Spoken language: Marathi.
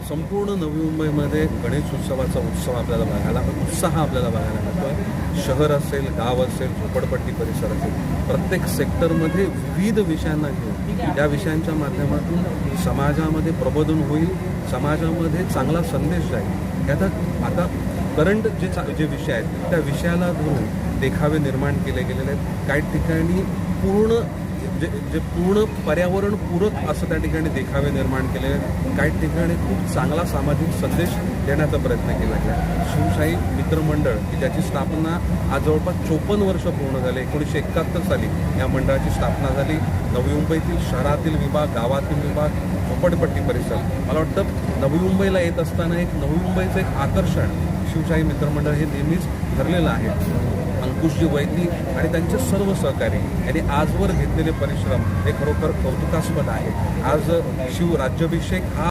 संपूर्ण नवी मुंबईमध्ये गणेश उत्सवाचा उत्साह आपल्याला बघायला मिळतो. शहर असेल, गाव असेल, झोपडपट्टी परिसर असेल, प्रत्येक सेक्टरमध्ये विविध विषयांना घेऊन या विषयांच्या माध्यमातून समाजामध्ये प्रबोधन होईल, समाजामध्ये चांगला संदेश जाईल. आता करंट जे विषय आहेत त्या विषयाला धरून देखावे निर्माण केले गेलेले आहेत. काही ठिकाणी पूर्ण पर्यावरणपूरक असं त्या ठिकाणी देखावे निर्माण केले आहेत. काही ठिकाणी खूप चांगला सामाजिक संदेश देण्याचा प्रयत्न केला गेला. शिवशाही मित्रमंडळ की ज्याची स्थापना आज जवळपास 54 वर्ष पूर्ण झाले. 1971 साली या मंडळाची स्थापना झाली. नवी मुंबईतील शहरातील विभाग, गावातील विभाग, झोपडपट्टी परिसर, मला वाटतं नवी मुंबईला येत असताना नवी मुंबईचं एक आकर्षण शिवशाही मित्रमंडळ हे नेहमीच ठरलेलं आहे. अंकुशजी वैदी आणि त्यांचे सर्व सहकारी यांनी आजवर घेतलेले परिश्रम हे खरोखर कौतुकास्पद आहे. आज शिवराज्याभिषेक हा